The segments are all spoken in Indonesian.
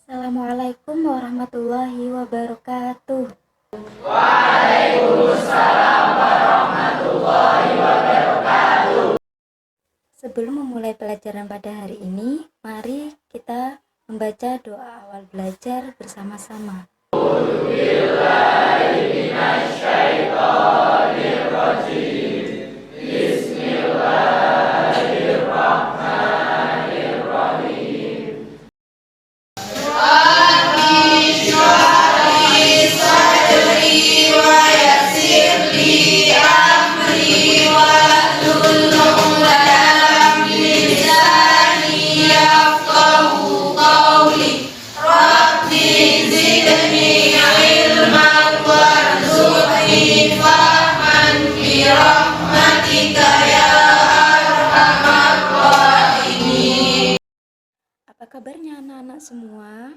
Assalamualaikum warahmatullahi wabarakatuh. Sebelum memulai pelajaran pada hari ini, mari kita membaca doa awal belajar bersama-sama. Apa kabarnya anak-anak semua?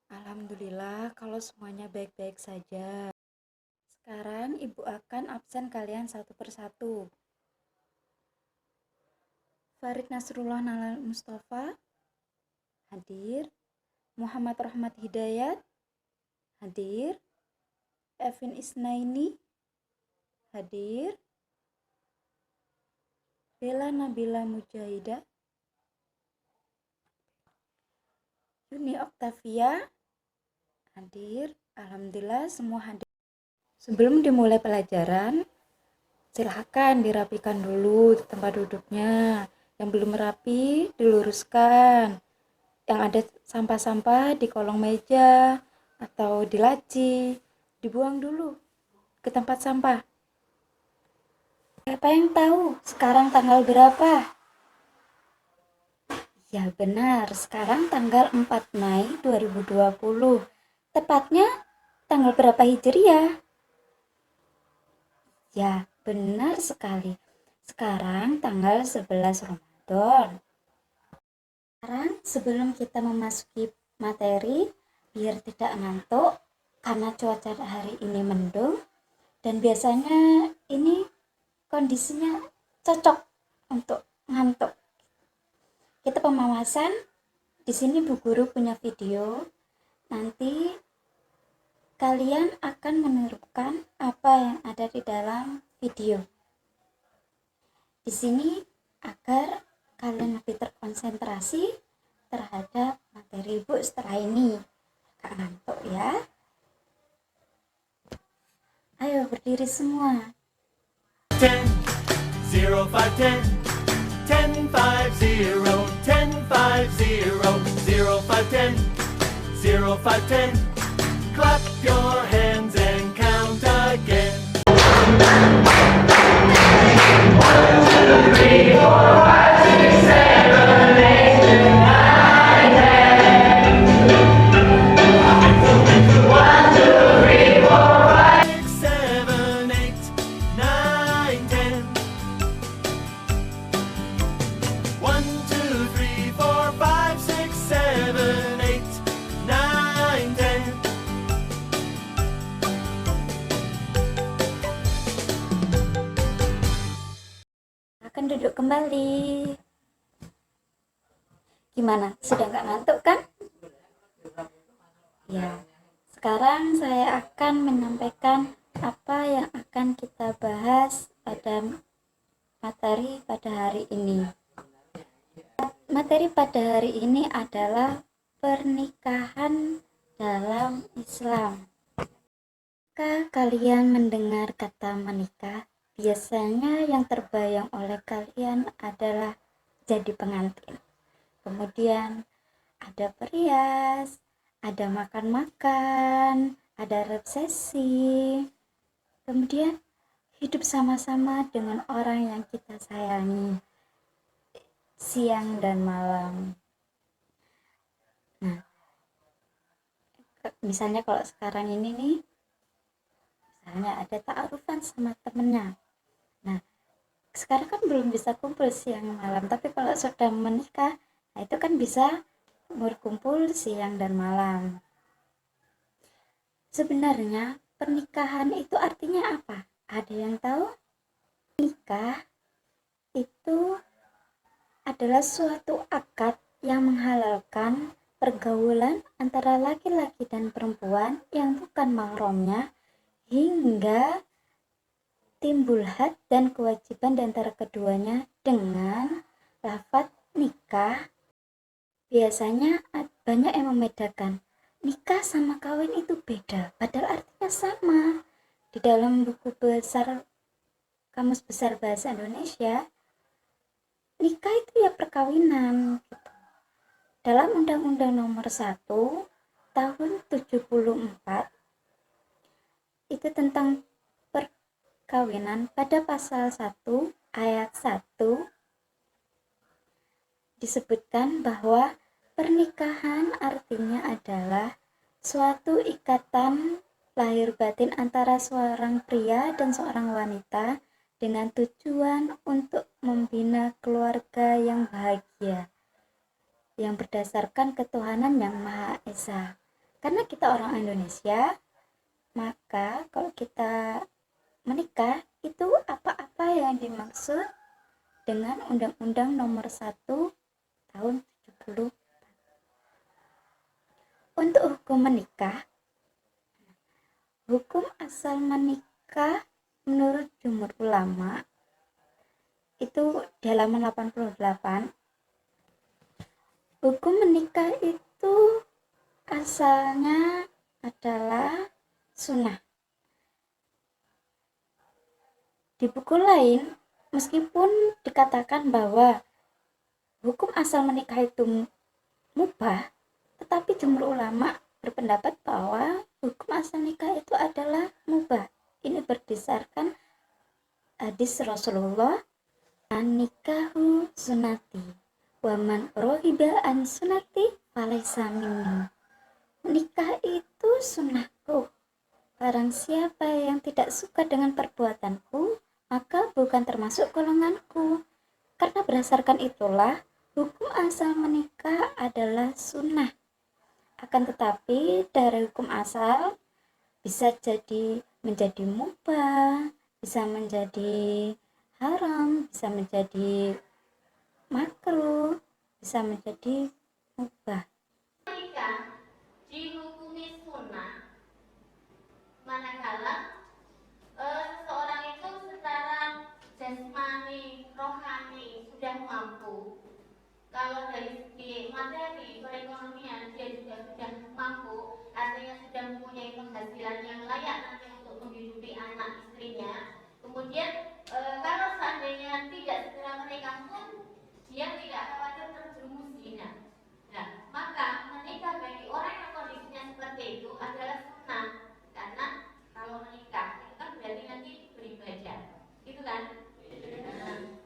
Alhamdulillah kalau semuanya baik-baik saja. Sekarang ibu akan absen kalian satu persatu. Farid Nasrullah Nalal Mustafa hadir. Muhammad Rahmat Hidayat hadir. Evin Isnaini hadir. Bella Nabila Mujahidah, Yuni Oktavia hadir. Alhamdulillah semua hadir. Sebelum dimulai pelajaran, silahkan dirapikan dulu tempat duduknya. Yang belum rapi diluruskan. Yang ada sampah-sampah di kolong meja atau di laci dibuang dulu ke tempat sampah. Siapa yang tahu sekarang tanggal berapa? Ya benar, sekarang tanggal 4 Mei 2020. Tepatnya tanggal berapa Hijriah? Ya, benar sekali. Sekarang tanggal 11 Ramadan. Sekarang sebelum kita memasuki materi, biar tidak ngantuk, karena cuaca hari ini mendung, dan biasanya ini kondisinya cocok untuk ngantuk. Kita pemawasan, di sini Bu Guru punya video, nanti kalian akan menirukan apa yang ada di dalam video. Di sini agar kalian lebih terkonsentrasi terhadap materi Ibu setelah ini. Gak ngantuk ya. Ayo berdiri semua. 10, 0, 5, 10. 10, 5, 0, 10, 5, 0, 0, 5, 10, 0, 5, 10. Clap your hands and count again. 1, 2, 3, 4, 5, 6, 7, 8, 9, 10. 1, 2, 3, 4, 5, 6, 7, 8, 9, 10. 1, 2, 3, 4, 5, 6, 7, 8, 9, 10. Akan duduk kembali. Gimana? Sudah nggak ngantuk kan? Ya, sekarang saya akan menyampaikan apa yang akan kita bahas pada materi pada hari ini. Materi pada hari ini adalah pernikahan dalam Islam. Jika kalian mendengar kata menikah, biasanya yang terbayang oleh kalian adalah jadi pengantin. Kemudian ada perias, ada makan-makan, ada resepsi. Kemudian hidup sama-sama dengan orang yang kita sayangi siang dan malam. Nah, misalnya kalau sekarang ini nih, misalnya ada ta'arufan sama temennya. Nah, sekarang kan belum bisa kumpul siang malam, tapi kalau sudah menikah, nah itu kan bisa berkumpul siang dan malam. Sebenarnya pernikahan itu artinya apa? Ada yang tahu? Nikah itu adalah suatu akad yang menghalalkan pergaulan antara laki-laki dan perempuan yang bukan mahramnya, hingga timbul had dan kewajiban di antara keduanya dengan lafaz nikah. Biasanya banyak yang membedakan nikah sama kawin itu beda, padahal artinya sama. Di dalam buku besar Kamus Besar Bahasa Indonesia, nikah itu ya perkawinan gitu. Dalam Undang-Undang Nomor 1 Tahun 74 itu tentang perkawinan, pada pasal 1 ayat 1 disebutkan bahwa pernikahan artinya adalah suatu ikatan lahir batin antara seorang pria dan seorang wanita dengan tujuan untuk membina keluarga yang bahagia, yang berdasarkan ketuhanan yang Maha Esa. Karena kita orang Indonesia, maka kalau kita menikah itu apa-apa yang dimaksud dengan Undang-Undang Nomor 1 Tahun 70. Untuk hukum menikah, hukum asal menikah menurut jumhur ulama itu di halaman 88, hukum menikah itu asalnya adalah sunnah. Di buku lain, meskipun dikatakan bahwa hukum asal menikah itu mubah, tetapi jumhur ulama berpendapat bahwa hukum asal nikah itu adalah mubah. Ini berdasarkan hadis Rasulullah, an-nikahu sunnati wa man rohiba an sunnati falaysa minni. Menikah itu sunnahku, barang siapa yang tidak suka dengan perbuatanku maka bukan termasuk golonganku. Karena berdasarkan itulah hukum asal menikah adalah sunnah. Akan tetapi dari hukum asal bisa jadi menjadi mubah, bisa menjadi haram, bisa menjadi makruh, bisa menjadi mubah. Menikah dihukumi sunnah manakala seseorang itu secara jasmani, rohani sudah mampu. Kalau dari segi materi, perekonomian dia juga sudah mampu, artinya sudah mempunyai penghasilan yang layak nanti untuk menghidupi anak istrinya. Kemudian kalau seandainya tidak segera menikah pun dia tidak khawatir terjerumus zina. Nah, maka menikah bagi orang yang kondisinya seperti itu adalah sunnah, karena kalau menikah itu kan berarti nanti beribadah, gitu kan?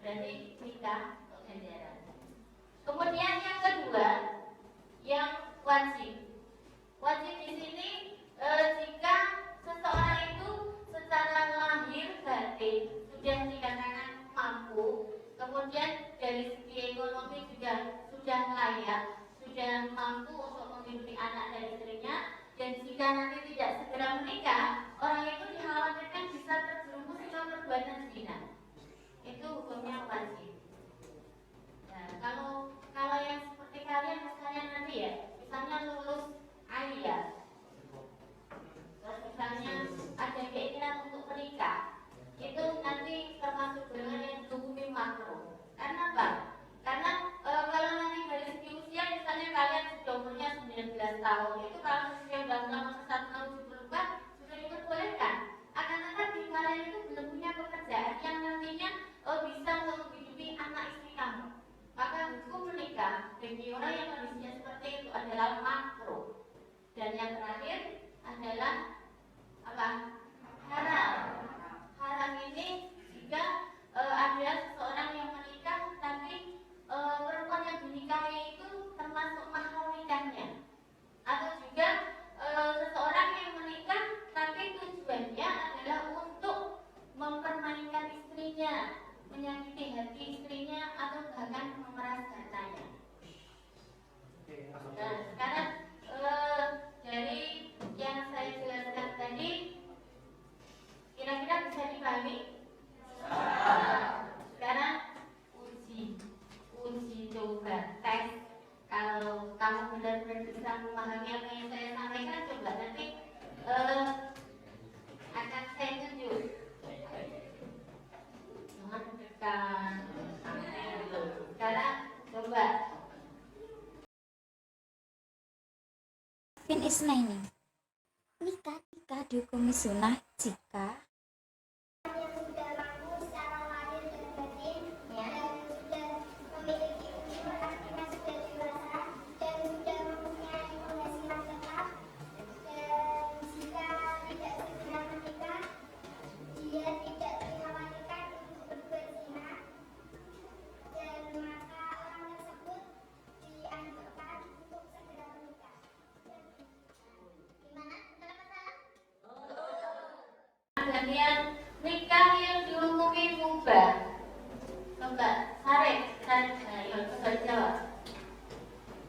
Berarti nikah untuk ganjaran. Kemudian yang kedua, yang wajib. Wajib di sini jika seseorang itu secara lahir batin sudah dikatakan mampu, kemudian dari segi ekonomi juga sudah layak, sudah mampu untuk menghidupi anak dan istrinya, dan jika nanti tidak segera menikah, orang itu dikhawatirkan bisa terjerumus ke perbuatan zina. Itu hukumnya wajib. Nah, kalau yang seperti kalian misalnya nanti ya, misalnya lulus ayat, terus misalnya ada keinginan untuk menikah, itu nanti termasuk dengan yang dihukumi makruh. Karena apa? Karena kalau nanti dari segi usia, misalnya kalian sudah umurnya 19 tahun, itu kalau usia sudah melampaui 1 tahun berubah, sudah diperbolehkan. Akan tetapi kalian itu belum punya pekerjaan yang nantinya bisa untuk menghidupi anak istri kamu, maka hukum menikah bagi orang yang kondisinya seperti itu adalah makruh. Dan yang terakhir adalah apa? Haram. Haram ini jika ada seseorang yang menikah tapi perempuan yang dinikahi itu termasuk mahar nikahnya, atau juga seseorang yang menikah tapi tujuannya adalah untuk mempermainkan istrinya, menyakiti hati istrinya, atau bahkan memeras hartanya. Nah, sekarang dari yang saya jelaskan bisa memahami apa yang saya sampaikan, coba nanti akan saya tunjuk. Jangan deg-degan, santai gitu. Sekarang coba. Fin isnaini. Nikah dihukumi sunnah jika yang sudah mampu secara lahir dan batin, dan sudah memiliki umur artinya sudah dewasa, dan sudah mempunyai penghasilan tetap, dan jika tidak segera menikah, dia tidak dikhawatirkan untuk berbuat zina, dan maka orang tersebut dianjurkan untuk segera menikah. Gimana? Kenapa salah? Bagian nikah yang dihukumi mubah. Coba Sarek, ayo coba jawab.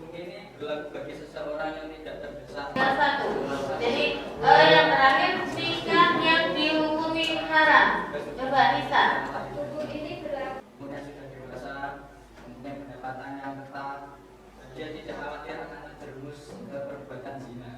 Mungkin ini berlaku bagi seseorang yang tidak terdesak. Yang satu. Jadi yang terakhir nikah yang dihukumi haram. Coba Nisa. Kemudian sudah dewasa, kemudian pendapatannya tetap, dia tidak khawatir akan terjerumus ke perbuatan zina.